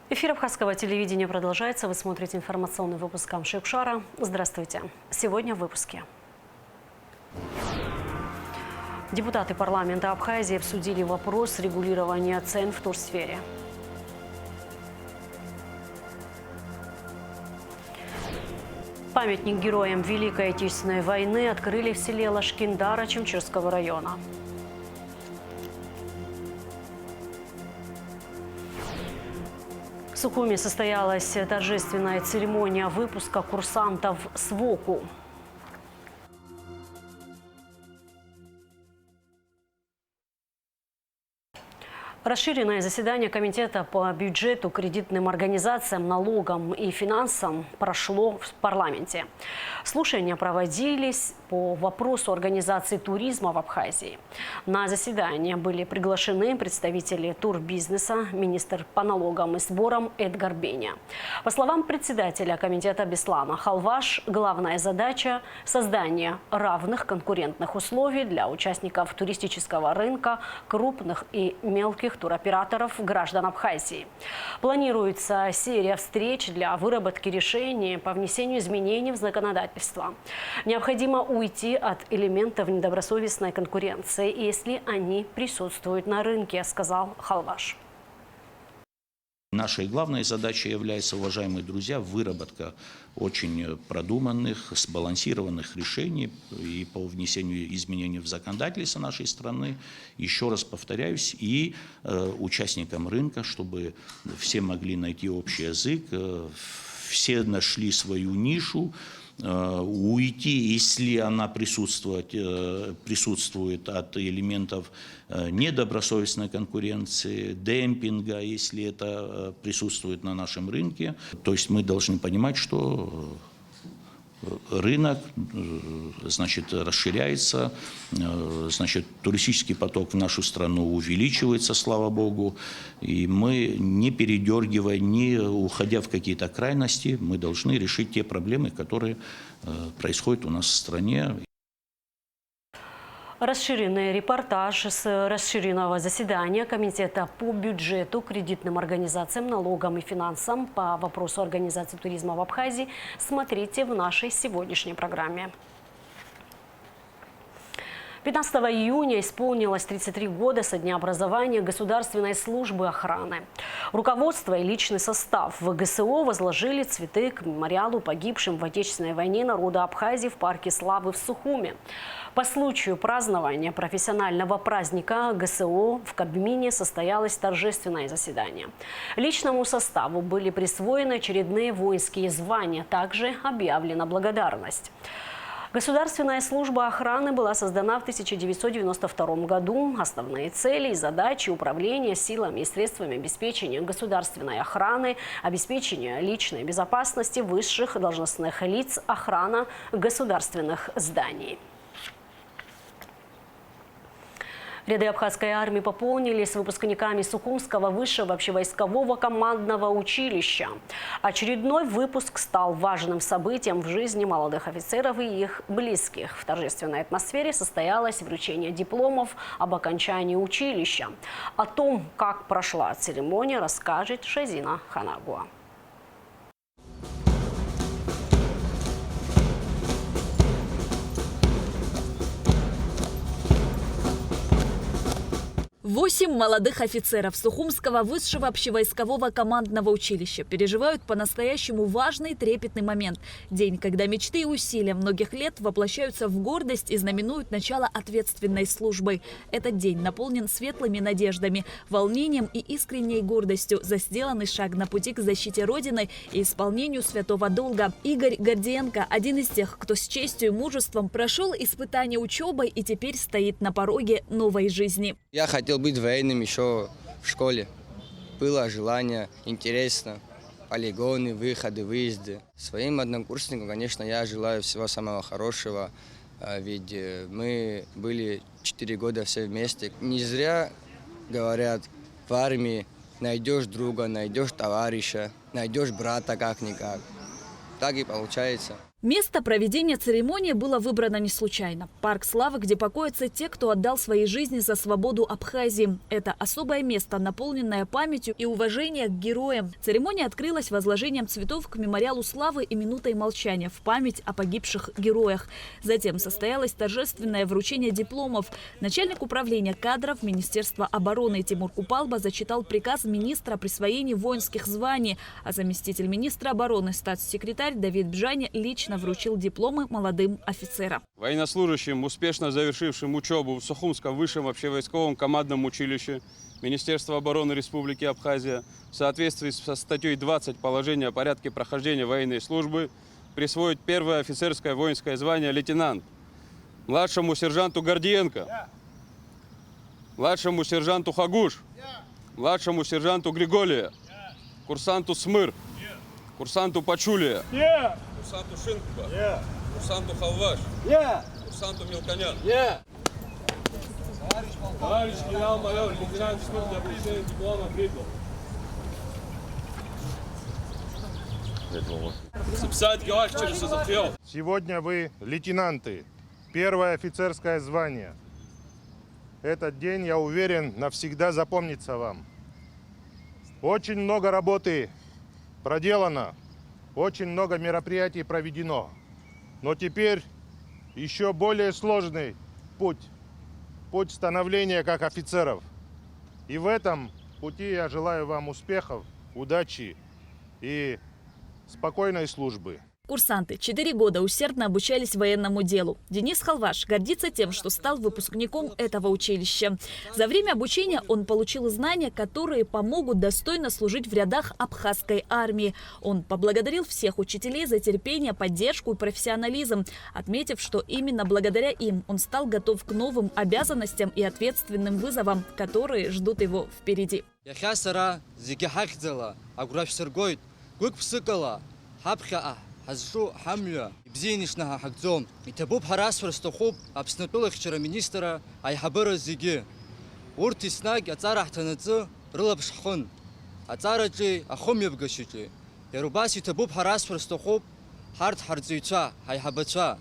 Эфир Абхазского телевидения продолжается. Вы смотрите информационный выпуск Камши-Укшара. Здравствуйте. Сегодня в выпуске. Депутаты парламента Абхазии обсудили вопрос регулирования цен в турсфере. Памятник героям Великой Отечественной войны открыли в селе Лашкиндара Чемчирского района. В Сухуми состоялась торжественная церемония выпуска курсантов с ВОКу. Расширенное заседание Комитета по бюджету, кредитным организациям, налогам и финансам прошло в парламенте. Слушания проводились по вопросу организации туризма в Абхазии. На заседание были приглашены представители турбизнеса, министр по налогам и сборам Эдгар Беня. По словам председателя комитета Беслана Халваш, главная задача – создание равных конкурентных условий для участников туристического рынка, крупных и мелких туроператоров граждан Абхазии. Планируется серия встреч для выработки решений по внесению изменений в законодательство. Необходимо уйти от элементов недобросовестной конкуренции, если они присутствуют на рынке, сказал Халваш. Нашей главной задачей является, уважаемые друзья, выработка очень продуманных, сбалансированных решений и по внесению изменений в законодательство нашей страны. Еще раз повторяюсь, и участникам рынка, чтобы все могли найти общий язык, все нашли свою нишу, уйти, если она присутствует от элементов недобросовестной конкуренции, демпинга, если это присутствует на нашем рынке. То есть мы должны понимать, что рынок, значит, расширяется, значит, туристический поток в нашу страну увеличивается, слава богу, и мы, не передергивая, не уходя в какие-то крайности, мы должны решить те проблемы, которые происходят у нас в стране. Расширенный репортаж с расширенного заседания Комитета по бюджету, кредитным организациям, налогам и финансам по вопросу организации туризма в Абхазии смотрите в нашей сегодняшней программе. 15 июня исполнилось 33 года со дня образования Государственной службы охраны. Руководство и личный состав в ГСО возложили цветы к мемориалу погибшим в Отечественной войне народа Абхазии в парке Славы в Сухуми. По случаю празднования профессионального праздника ГСО в Кабмине состоялось торжественное заседание. Личному составу были присвоены очередные воинские звания, также объявлена благодарность. Государственная служба охраны была создана в 1992 году. Основные цели и задачи управления силами и средствами обеспечения государственной охраны, обеспечения личной безопасности высших должностных лиц, охрана государственных зданий. Ряды абхазской армии пополнились выпускниками Сухумского высшего общевойскового командного училища. Очередной выпуск стал важным событием в жизни молодых офицеров и их близких. В торжественной атмосфере состоялось вручение дипломов об окончании училища. О том, как прошла церемония, расскажет Шазина Ханагуа. Восемь молодых офицеров Сухумского высшего общевойскового командного училища переживают по-настоящему важный и трепетный момент. День, когда мечты и усилия многих лет воплощаются в гордость и знаменуют начало ответственной службы. Этот день наполнен светлыми надеждами, волнением и искренней гордостью за сделанный шаг на пути к защите Родины и исполнению святого долга. Игорь Гордиенко – один из тех, кто с честью и мужеством прошел испытание учебой и теперь стоит на пороге новой жизни. Я хотел быть военным еще в школе. Было желание, интересно. Полигоны, выходы, выезды. Своим однокурсникам, конечно, я желаю всего самого хорошего. Ведь мы были 4 года все вместе. Не зря говорят, в армии найдешь друга, найдешь товарища, найдешь брата как-никак. Так и получается. Место проведения церемонии было выбрано не случайно. Парк славы, где покоятся те, кто отдал свои жизни за свободу Абхазии. Это особое место, наполненное памятью и уважением к героям. Церемония открылась возложением цветов к мемориалу славы и минутой молчания в память о погибших героях. Затем состоялось торжественное вручение дипломов. Начальник управления кадров Министерства обороны Тимур Купалба зачитал приказ министра о присвоении воинских званий, а заместитель министра обороны, статс-секретарь Давид Бжани лично вручил дипломы молодым офицерам. Военнослужащим, успешно завершившим учебу в Сухумском высшем общевойсковом командном училище Министерства обороны Республики Абхазия в соответствии со статьей 20 положения о порядке прохождения военной службы присвоить первое офицерское воинское звание лейтенант младшему сержанту Гордиенко, младшему сержанту Хагуш, младшему сержанту Григолия, курсанту Смыр, курсанту Пачулия, курсанту Шинкова, курсанту Халваш, курсанту Мелконян. Товарищ генерал-майор, лейтенант 4-го присвоения диплома Гридл. Сегодня вы лейтенанты, первое офицерское звание. Этот день, я уверен, навсегда запомнится вам. Очень много работы проделано, очень много мероприятий проведено. Но теперь еще более сложный путь становления как офицеров. И в этом пути я желаю вам успехов, удачи и спокойной службы. Курсанты 4 года усердно обучались военному делу. Денис Халваш гордится тем, что стал выпускником этого училища. За время обучения он получил знания, которые помогут достойно служить в рядах абхазской армии. Он поблагодарил всех учителей за терпение, поддержку и профессионализм, отметив, что именно благодаря им он стал готов к новым обязанностям и ответственным вызовам, которые ждут его впереди. Хазшу хамля бзинишнаха хагзом итабуб харасфар стохуб абснатулахчара министра айхабара зиги урти снаг ацарахтанацу рылабшхун ацараджи ахомьябгашичи ярубас итабуб харасфар стохуб харт харзуйца айхабача.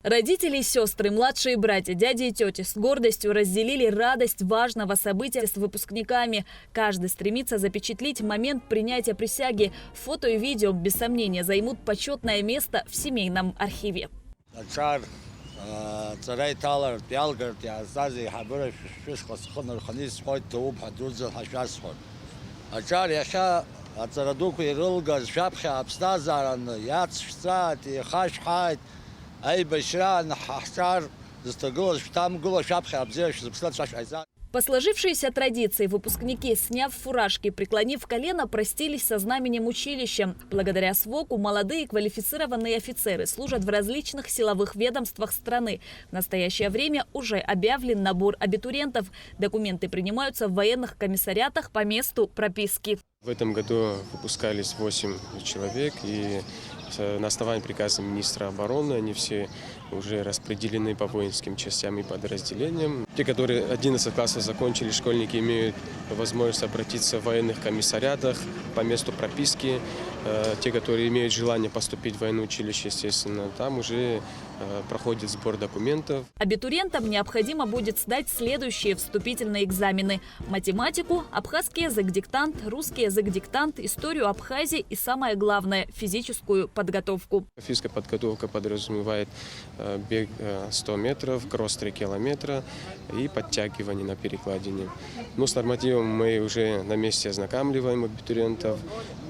Родители и сестры, младшие братья, дяди и тети с гордостью разделили радость важного события с выпускниками. Каждый стремится запечатлеть момент принятия присяги. Фото и видео, без сомнения, займут почетное место в семейном архиве. По сложившейся традиции выпускники, сняв фуражки, преклонив колено, простились со знаменем училища. Благодаря СВОКу молодые квалифицированные офицеры служат в различных силовых ведомствах страны. В настоящее время уже объявлен набор абитуриентов. Документы принимаются в военных комиссариатах по месту прописки. В этом году выпускались 8 человек, и на основании приказа министра обороны они все уже распределены по воинским частям и подразделениям. Те, которые 11 классов закончили, школьники имеют возможность обратиться в военных комиссариатах по месту прописки. Те, которые имеют желание поступить в военное училище, естественно, там уже проходит сбор документов. Абитуриентам необходимо будет сдать следующие вступительные экзамены: математику, абхазский язык-диктант, русский язык-диктант, историю Абхазии и, самое главное, физическую подготовку. Физическая подготовка подразумевает бег 100 метров, кросс 3 километра и подтягивание на перекладине. Но с нормативом мы уже на месте ознакомливаем абитуриентов.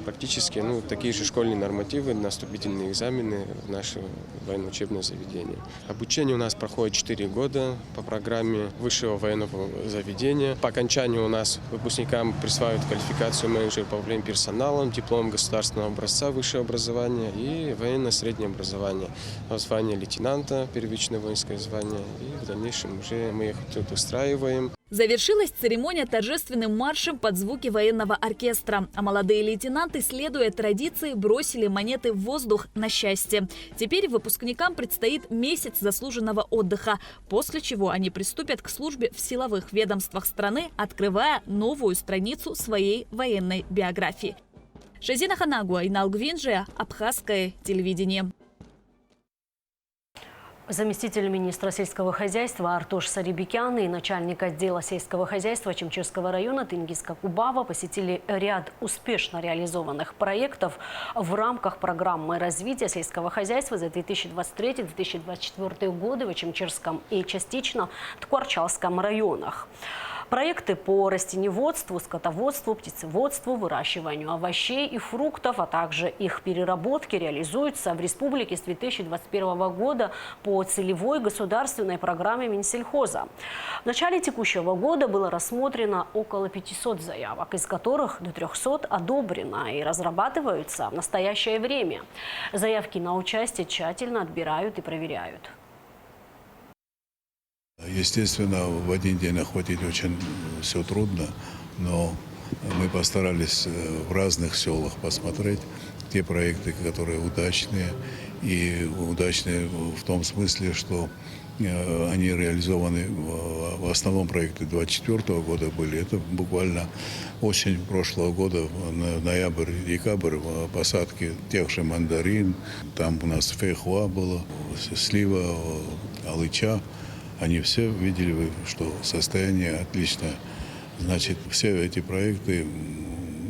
Практически такие же школьные нормативы на вступительные экзамены в наше военно-учебное заведение. Обучение у нас проходит 4 года по программе высшего военного заведения. По окончанию у нас выпускникам присваивают квалификацию менеджера по управлению персоналом, диплом государственного образца высшего образования и военное среднее образование. Звание лейтенанта, первичное воинское звание, и в дальнейшем уже мы их тут устраиваем. Завершилась церемония торжественным маршем под звуки военного оркестра. А молодые лейтенанты, следуя традиции, бросили монеты в воздух на счастье. Теперь выпускникам предстоит месяц заслуженного отдыха, после чего они приступят к службе в силовых ведомствах страны, открывая новую страницу своей военной биографии. Шазина Ханагуа, Инал Гвинджия, Абхазское телевидение. Заместитель министра сельского хозяйства Артуш Сарибикян и начальник отдела сельского хозяйства Чимчирского района Тенгизка Кубава посетили ряд успешно реализованных проектов в рамках программы развития сельского хозяйства за 2023-2024 годы в Чимчирском и частично Ткварчалском районах. Проекты по растениеводству, скотоводству, птицеводству, выращиванию овощей и фруктов, а также их переработке реализуются в республике с 2021 года по целевой государственной программе Минсельхоза. В начале текущего года было рассмотрено около 500 заявок, из которых до 300 одобрено и разрабатываются в настоящее время. Заявки на участие тщательно отбирают и проверяют. Естественно, в один день охватить очень все трудно, но мы постарались в разных селах посмотреть те проекты, которые удачные. И удачные в том смысле, что они реализованы в основном проекты 2024 года были. Это буквально осень прошлого года, ноябрь-декабрь, посадки тех же мандарин. Там у нас фейхуа было, слива, алыча. Они все видели, что состояние отличное. Значит, все эти проекты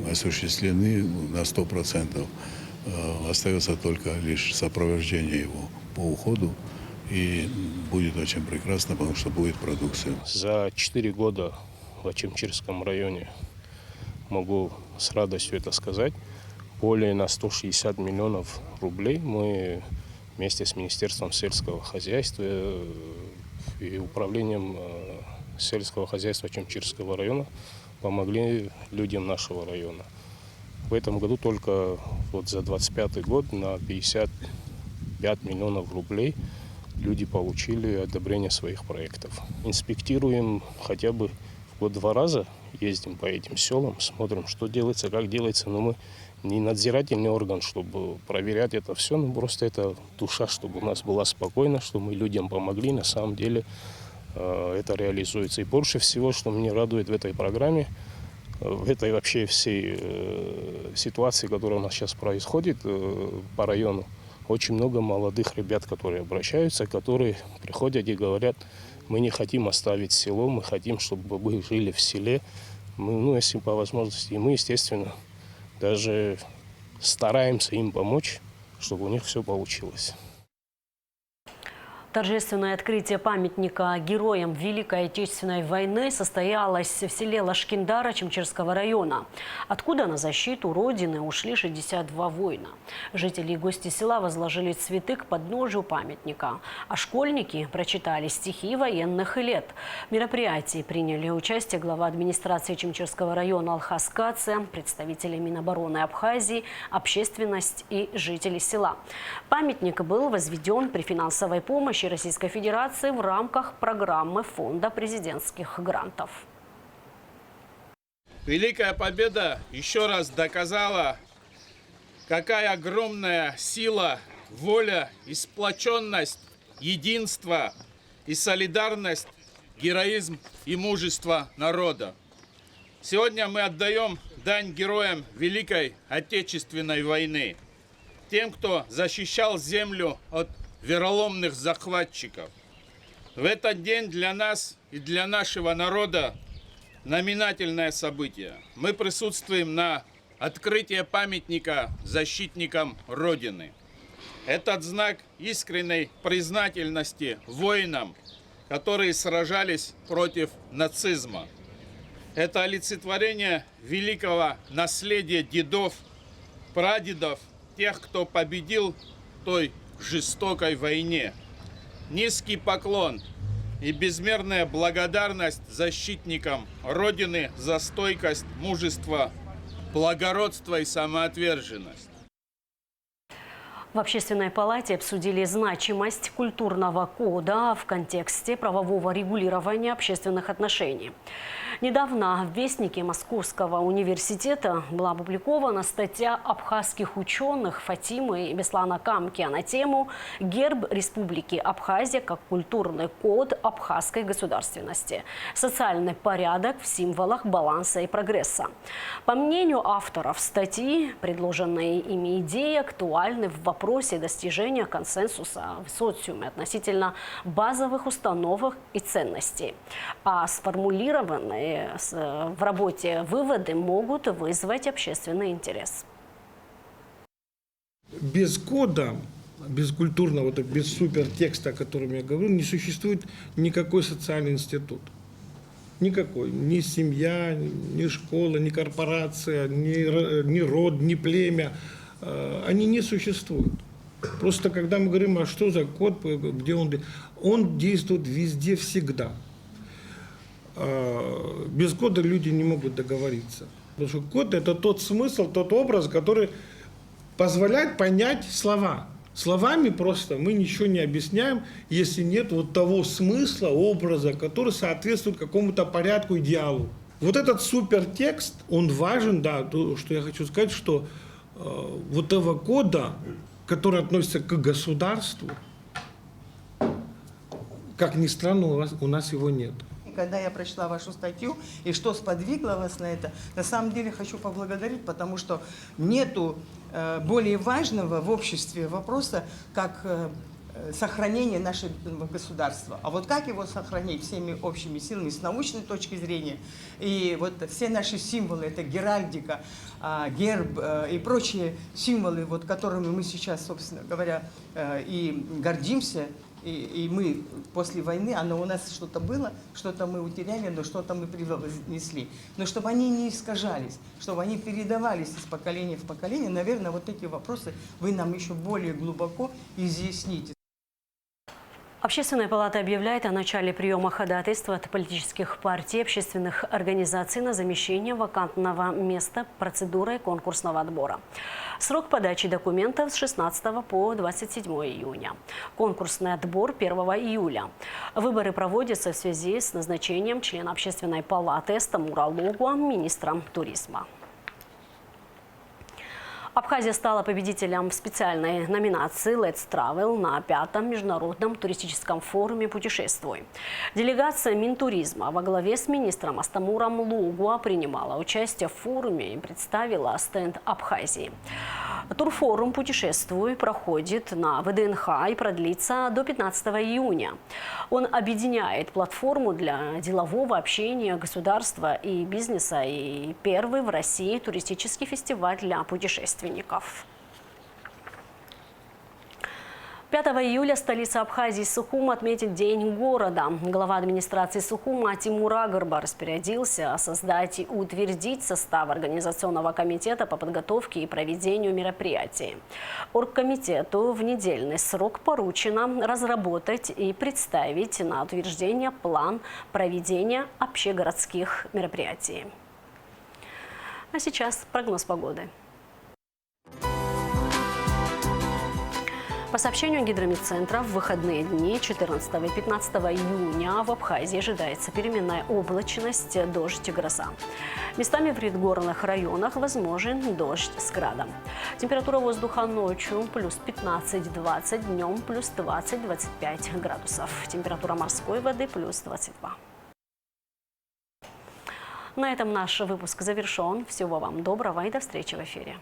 осуществлены на 100%. Остается только лишь сопровождение его по уходу. И будет очень прекрасно, потому что будет продукция. За 4 года в Чимчирском районе, могу с радостью это сказать, более на 160 миллионов рублей мы вместе с Министерством сельского хозяйства и управлением сельского хозяйства Чимчирского района помогли людям нашего района. В этом году только вот за 2025 год на 55 миллионов рублей люди получили одобрение своих проектов. Инспектируем хотя бы в год 2 раза, ездим по этим селам, смотрим, что делается, как делается. Но мы не надзирательный орган, чтобы проверять это все, но просто это душа, чтобы у нас была спокойна, что мы людям помогли. На самом деле это реализуется. И больше всего, что меня радует в этой программе, в этой вообще всей ситуации, которая у нас сейчас происходит по району, очень много молодых ребят, которые обращаются, которые приходят и говорят: мы не хотим оставить село, мы хотим, чтобы вы жили в селе. Мы, если по возможности, и мы, естественно, даже стараемся им помочь, чтобы у них все получилось. Торжественное открытие памятника героям Великой Отечественной войны состоялось в селе Лашкиндара Чимчирского района, откуда на защиту Родины ушли 62 воина. Жители и гости села возложили цветы к подножию памятника, а школьники прочитали стихи военных лет. В мероприятии приняли участие глава администрации Чимчирского района Алхас Каце, представители Минобороны Абхазии, общественность и жители села. Памятник был возведен при финансовой помощи Российской Федерации в рамках программы Фонда президентских грантов. Великая Победа еще раз доказала, какая огромная сила, воля, сплоченность, единство и солидарность, героизм и мужество народа. Сегодня мы отдаем дань героям Великой Отечественной войны, тем, кто защищал землю от вероломных захватчиков. В этот день для нас и для нашего народа знаменательное событие. Мы присутствуем на открытии памятника защитникам Родины. Этот знак искренней признательности воинам, которые сражались против нацизма. Это олицетворение великого наследия дедов, прадедов, тех, кто победил в той жестокой войне. Низкий поклон и безмерная благодарность защитникам Родины за стойкость, мужество, благородство и самоотверженность. В Общественной палате обсудили значимость культурного кода в контексте правового регулирования общественных отношений. Недавно в Вестнике Московского университета была опубликована статья абхазских ученых Фатимы и Беслана Камки на тему «Герб Республики Абхазия как культурный код абхазской государственности. Социальный порядок в символах баланса и прогресса». По мнению авторов статьи, предложенные ими идеи актуальны в вопросе вопросе достижения консенсуса в социуме относительно базовых установок и ценностей. А сформулированные в работе выводы могут вызвать общественный интерес. Без кода, без культурного, без супертекста, о котором я говорю, не существует никакой социальный институт. Никакой. Ни семья, ни школа, ни корпорация, ни род, ни племя. Они не существуют. Просто когда мы говорим, а что за код, где он действует везде, всегда. Без кода люди не могут договориться. Потому что код – это тот смысл, тот образ, который позволяет понять слова. Словами просто мы ничего не объясняем, если нет вот того смысла, образа, который соответствует какому-то порядку, идеалу. Вот этот супертекст, он важен, да, то, что я хочу сказать, что вот этого кода, который относится к государству, как ни странно, у нас его нет. Когда я прочла вашу статью и что сподвигло вас на это, на самом деле хочу поблагодарить, потому что нету более важного в обществе вопроса, как сохранение нашего государства. А вот как его сохранить всеми общими силами с научной точки зрения? И вот все наши символы, это геральдика, герб и прочие символы, вот которыми мы сейчас, собственно говоря, и гордимся. И мы после войны, оно у нас что-то было, что-то мы утеряли, но что-то мы привнесли. Но чтобы они не искажались, чтобы они передавались из поколения в поколение, наверное, вот эти вопросы вы нам еще более глубоко изъясните. Общественная палата объявляет о начале приема ходатайств от политических партий и общественных организаций на замещение вакантного места процедурой конкурсного отбора. Срок подачи документов с 16 по 27 июня. Конкурсный отбор 1 июля. Выборы проводятся в связи с назначением члена общественной палаты Астамура Логуа министром туризма. Абхазия стала победителем в специальной номинации «Let's Travel» на 5-м международном туристическом форуме «Путешествуй». Делегация Минтуризма во главе с министром Астамуром Логуа принимала участие в форуме и представила стенд Абхазии. Турфорум «Путешествуй» проходит на ВДНХ и продлится до 15 июня. Он объединяет платформу для делового общения государства и бизнеса и первый в России туристический фестиваль для путешественников. 5 июля столица Абхазии Сухум отметит День города. Глава администрации Сухума Тимур Агарба распорядился создать и утвердить состав Организационного комитета по подготовке и проведению мероприятий. Оргкомитету в недельный срок поручено разработать и представить на утверждение план проведения общегородских мероприятий. А сейчас прогноз погоды. По сообщению Гидромедцентра, в выходные дни 14 и 15 июня в Абхазии ожидается переменная облачность, дождь и гроза. Местами в предгорных районах возможен дождь с градом. Температура воздуха ночью плюс 15-20, днем плюс 20-25 градусов. Температура морской воды плюс 22. На этом наш выпуск завершен. Всего вам доброго и до встречи в эфире.